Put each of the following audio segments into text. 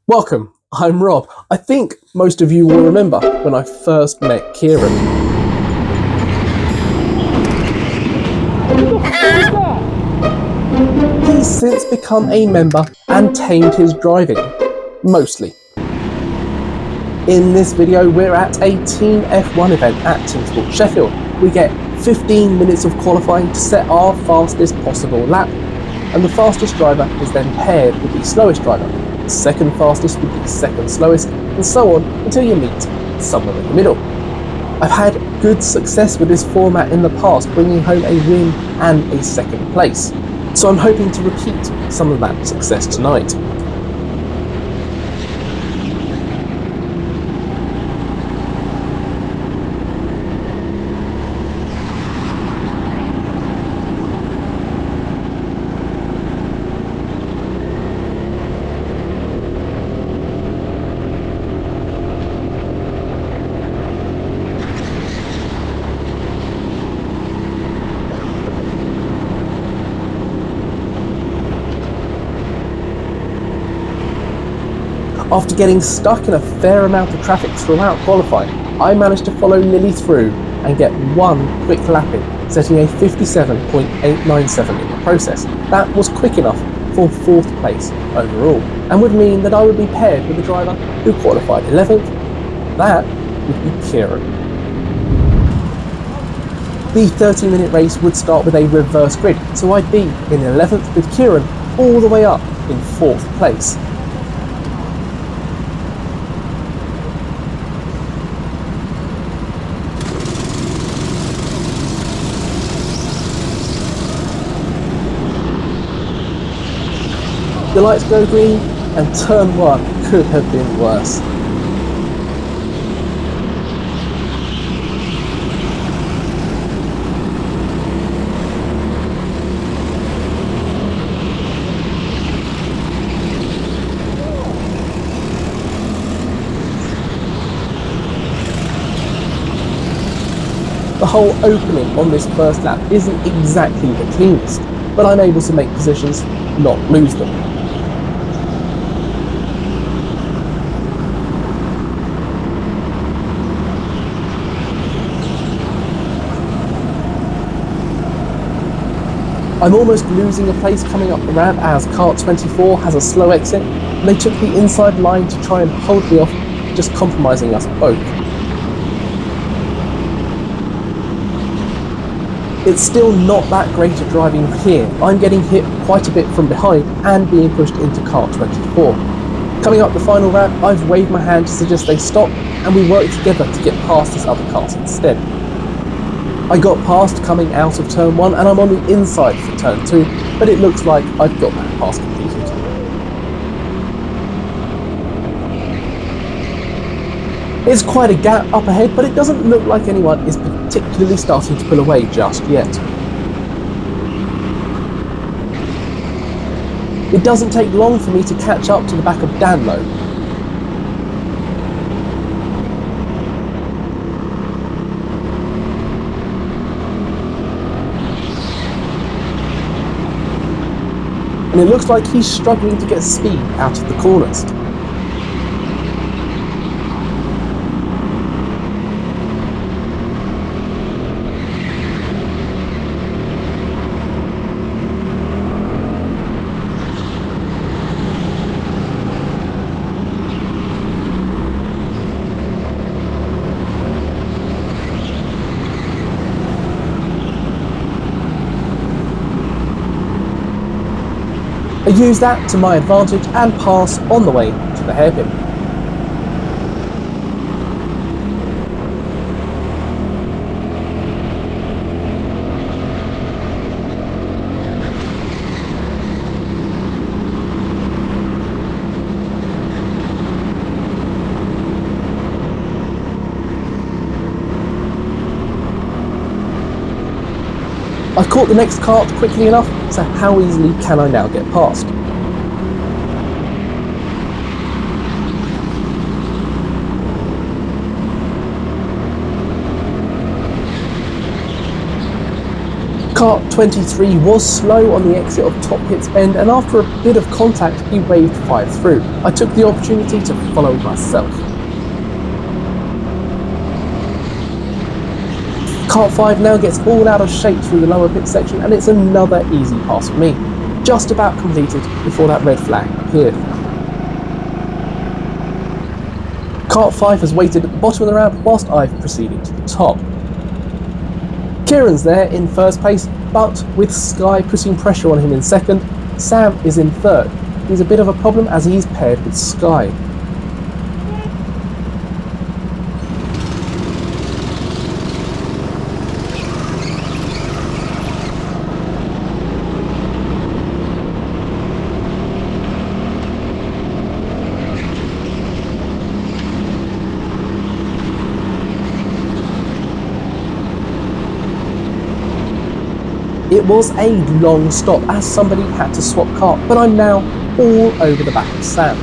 Welcome, I'm Rob. I think most of you will remember when I first met Kieran. He's since become a member and tamed his driving, mostly. In this video, we're at a Team F1 event at TeamSport Sheffield. We get 15 minutes of qualifying to set our fastest possible lap, and the fastest driver is then paired with the slowest driver, the second fastest with the second slowest, and so on until you meet somewhere in the middle. I've had good success with this format in the past, bringing home a win and a second place, so I'm hoping to repeat some of that success tonight. After getting stuck in a fair amount of traffic throughout qualifying, I managed to follow Lily through and get one quick lap in, setting a 57.897 in the process. That was quick enough for 4th place overall, and would mean that I would be paired with the driver who qualified 11th. That would be Kieran. The 30-minute race would start with a reverse grid, so I'd be in 11th with Kieran all the way up in 4th place. The lights go green, and turn 1 could have been worse. The whole opening on this first lap isn't exactly the cleanest, but I'm able to make positions, not lose them. I'm almost losing a place coming up the ramp as car 24 has a slow exit, and they took the inside line to try and hold me off, just compromising us both. It's still not that great at driving here. I'm getting hit quite a bit from behind and being pushed into car 24. Coming up the final ramp, I've waved my hand to suggest they stop, and we work together to get past this other cars instead. I got past coming out of turn 1 and I'm on the inside for turn 2, but it looks like I've got that pass completed. It's quite a gap up ahead, but it doesn't look like anyone is particularly starting to pull away just yet. It doesn't take long for me to catch up to the back of Danlo. And it looks like he's struggling to get speed out of the corners. I use that to my advantage and pass on the way to the hairpin. I caught the next kart quickly enough, so how easily can I now get past? Kart 23 was slow on the exit of Top Pit's bend, and after a bit of contact he waved 5 through. I took the opportunity to follow myself. Kart 5 now gets all out of shape through the lower pit section, and it's another easy pass for me. Just about completed before that red flag appeared. Kart 5 has waited at the bottom of the ramp whilst I've proceeded to the top. Kieran's there in first place, but with Sky putting pressure on him in second, Sam is in third. He's a bit of a problem as he's paired with Sky. It was a long stop as somebody had to swap kart, but I'm now all over the back of Sam.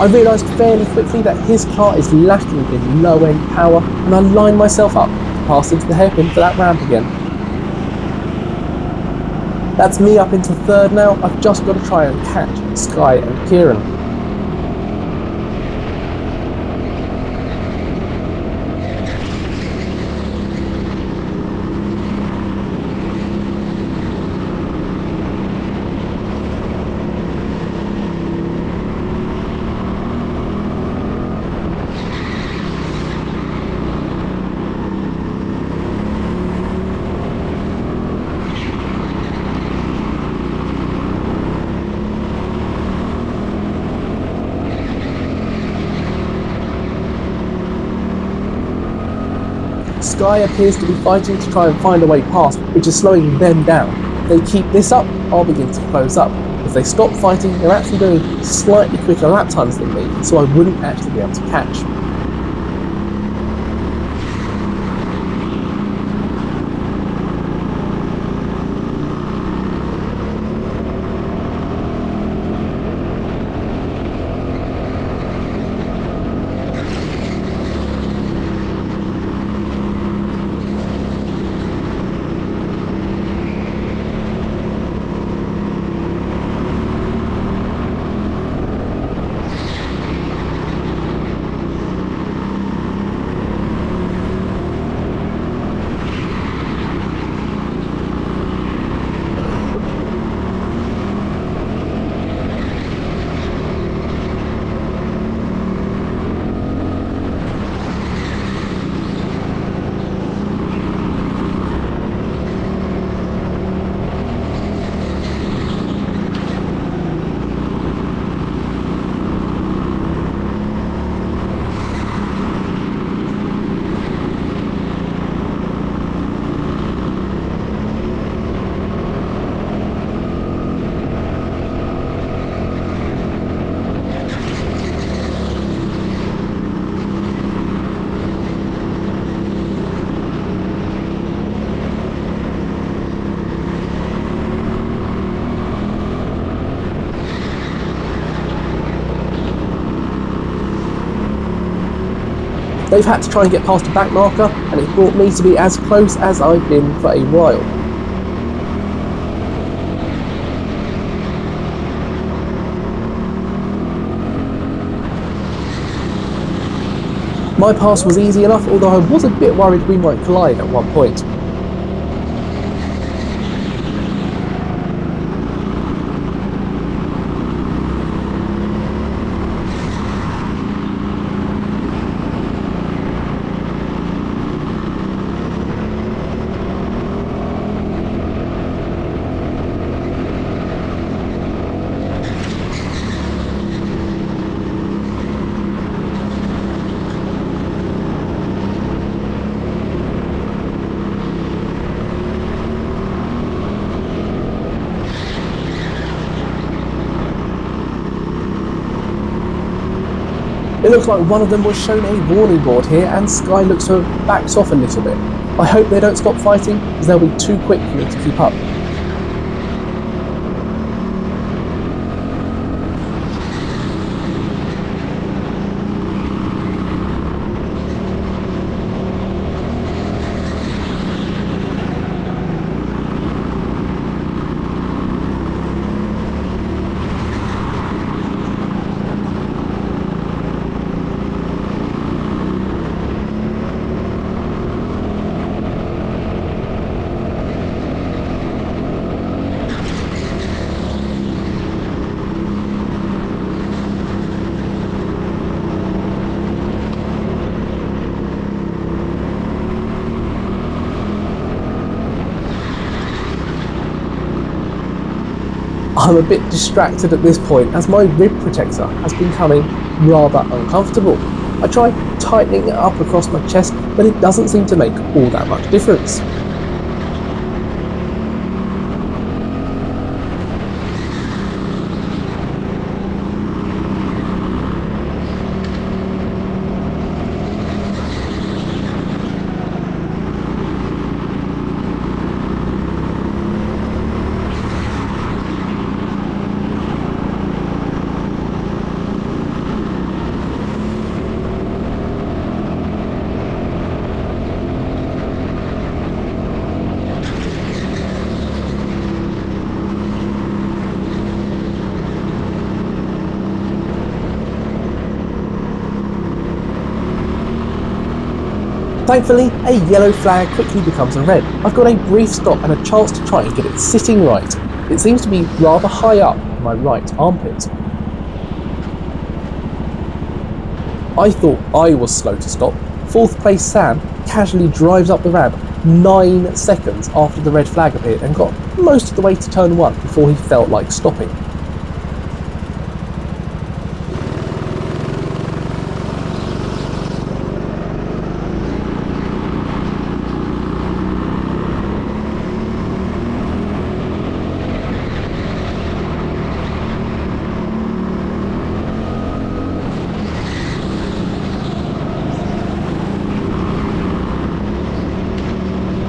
I realised fairly quickly that his car is lacking in low-end power, and I lined myself up to pass into the hairpin for that ramp again. That's me up into third now. I've just got to try and catch Sky and Kieran. Sky appears to be fighting to try and find a way past, which is slowing them down. If they keep this up, I'll begin to close up. If they stop fighting, they're actually doing slightly quicker lap times than me, so I wouldn't actually be able to catch. They've had to try and get past a back marker, and it's brought me to be as close as I've been for a while. My pass was easy enough, although I was a bit worried we might collide at one point. Looks like one of them was shown a warning board here, and Sky looks to have backed off a little bit. I hope they don't stop fighting, as they'll be too quick for me to keep up. I'm a bit distracted at this point as my rib protector has been becoming rather uncomfortable. I try tightening it up across my chest, but it doesn't seem to make all that much difference. Thankfully, a yellow flag quickly becomes a red. I've got a brief stop and a chance to try and get it sitting right. It seems to be rather high up in my right armpit. I thought I was slow to stop. Fourth place Sam casually drives up the ramp 9 seconds after the red flag appeared and got most of the way to turn 1 before he felt like stopping.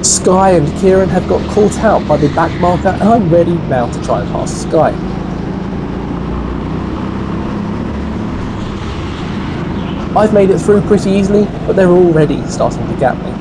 Sky and Kieran have got caught out by the back marker, and I'm ready now to try and pass Sky. I've made it through pretty easily, but they're already starting to gap me.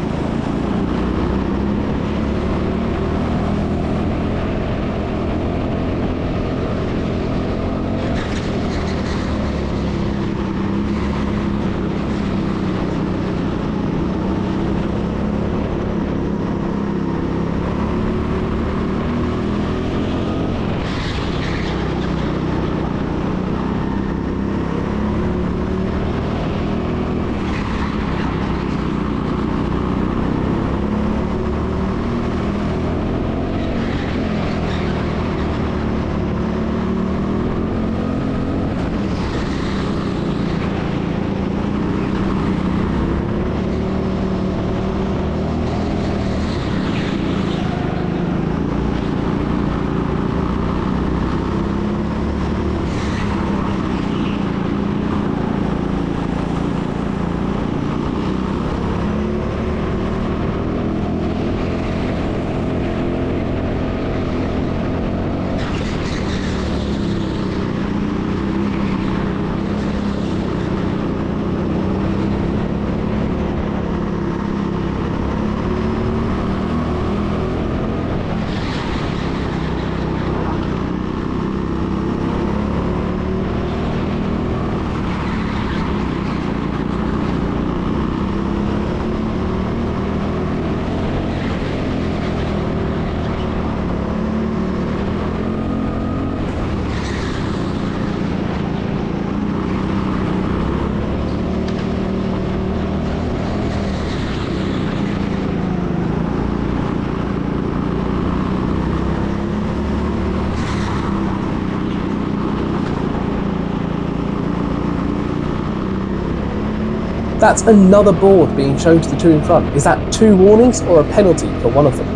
That's another board being shown to the two in front. Is that 2 warnings or a penalty for one of them?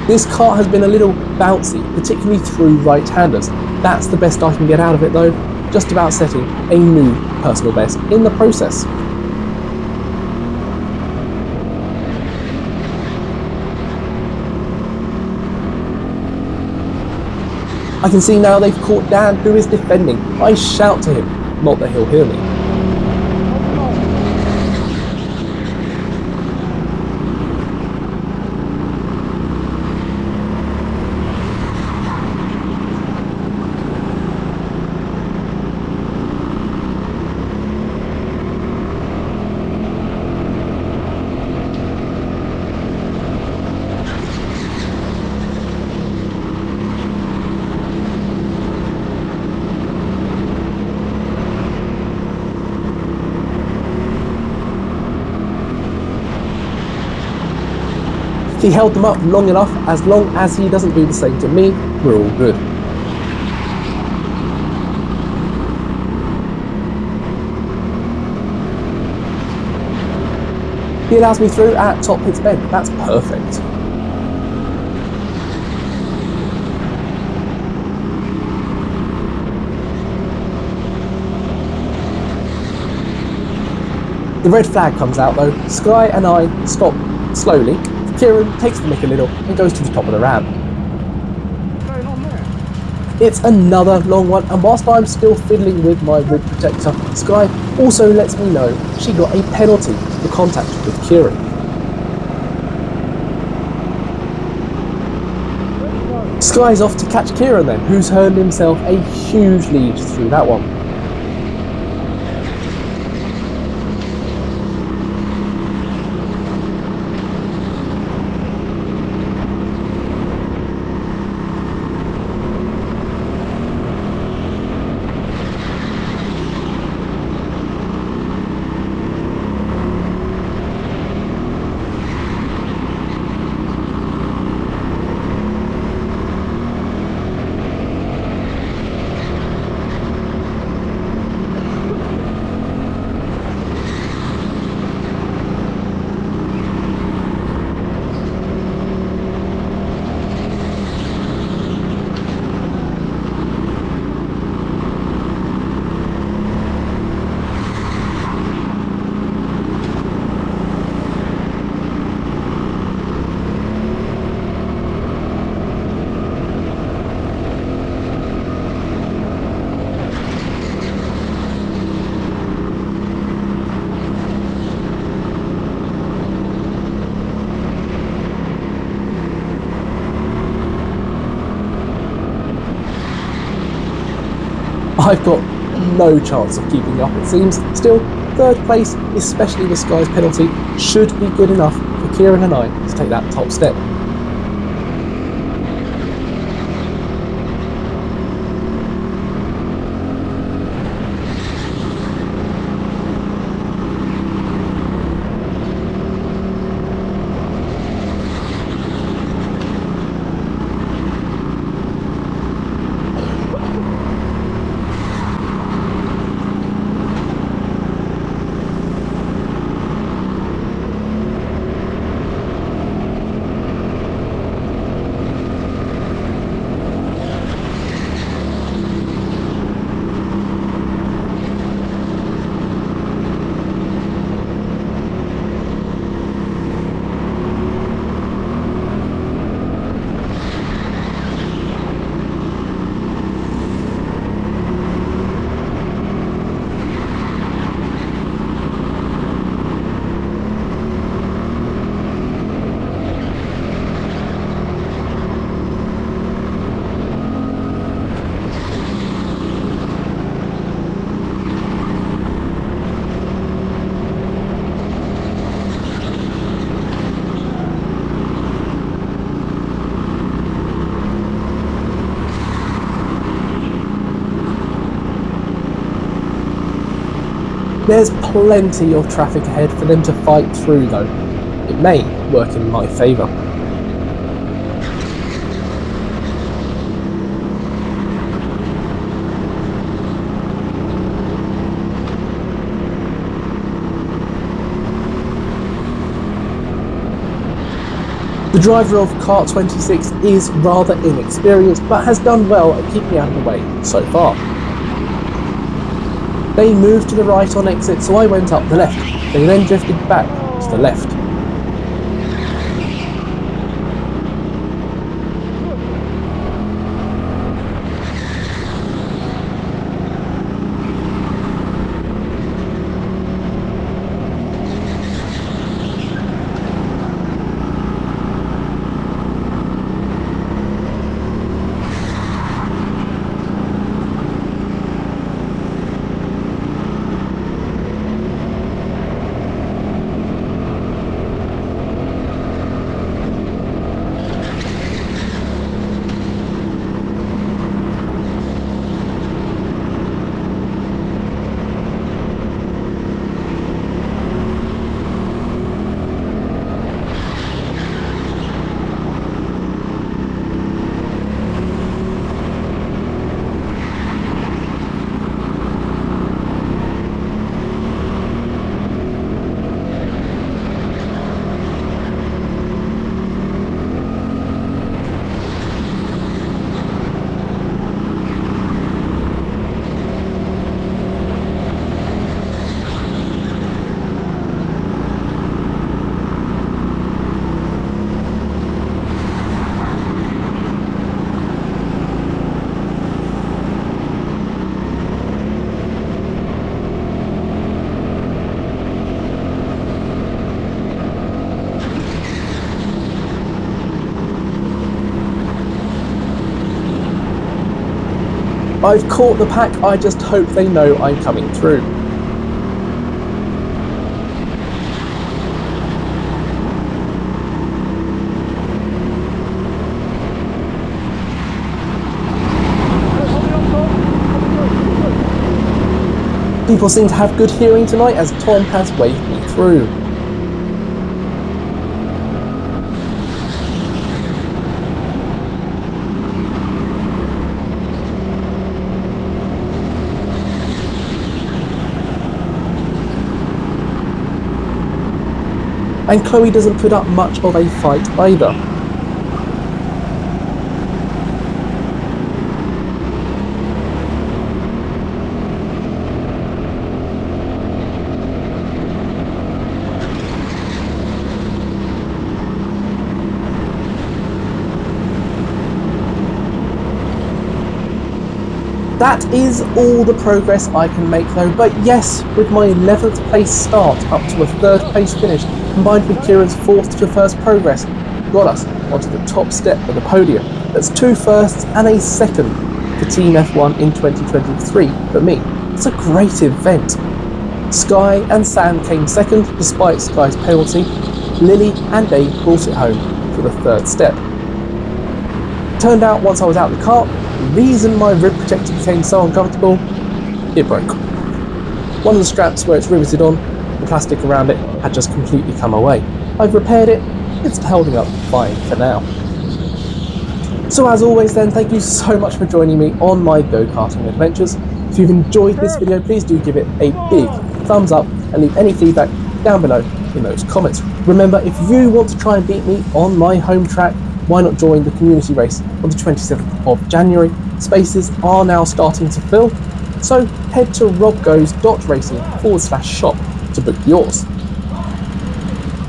This kart has been a little bouncy, particularly through right-handers. That's the best I can get out of it though, just about setting a new personal best in the process. I can see now they've caught Dan, who is defending. I shout to him, not that he'll hear me. He held them up long enough. As long as he doesn't do the same to me, we're all good. He allows me through at top pit's bend. That's perfect. The red flag comes out though. Sky and I stop slowly. Kieran takes the mick a little and goes to the top of the ramp. What's going on there? It's another long one, and whilst I'm still fiddling with my rib protector, Sky also lets me know she got a penalty for contact with Kieran. Sky's off to catch Kieran then, who's earned himself a huge lead through that one. I've got no chance of keeping up, it seems. Still, third place, especially with Sky's penalty, should be good enough for Kieran and I to take that top step. There's plenty of traffic ahead for them to fight through though. It may work in my favour. The The driver of Kart 26 is rather inexperienced, but has done well at keeping out of the way so far. They moved to the right on exit, so I went up the left. They then drifted back to the left. I've caught the pack, I just hope they know I'm coming through. People seem to have good hearing tonight as Tom has waved me through. And Chloe doesn't put up much of a fight either. That is all the progress I can make though, but yes, with my 11th place start up to a 3rd place finish, combined with Kieran's 4th to 1st progress, got us onto the top step of the podium. That's 2 firsts and a 2nd for Team F1 in 2023 for me. It's a great event. Sky and Sam came 2nd despite Sky's penalty. Lily and Dave brought it home for the 3rd step. Turned out once I was out of the car, the reason my rib protector became so uncomfortable, it broke. One of the straps where it's riveted on, the plastic around it had just completely come away. I've repaired it, it's holding up fine for now. So as always then, thank you so much for joining me on my go-karting adventures. If you've enjoyed this video, please do give it a big thumbs up and leave any feedback down below in those comments. Remember, if you want to try and beat me on my home track, why not join the community race on the 27th of January? Spaces are now starting to fill, so head to robgoes.racing/shop to book yours.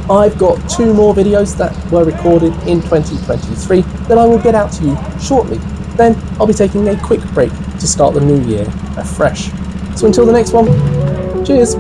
I've got 2 more videos that were recorded in 2023 that I will get out to you shortly. Then I'll be taking a quick break to start the new year afresh. So until the next one, cheers!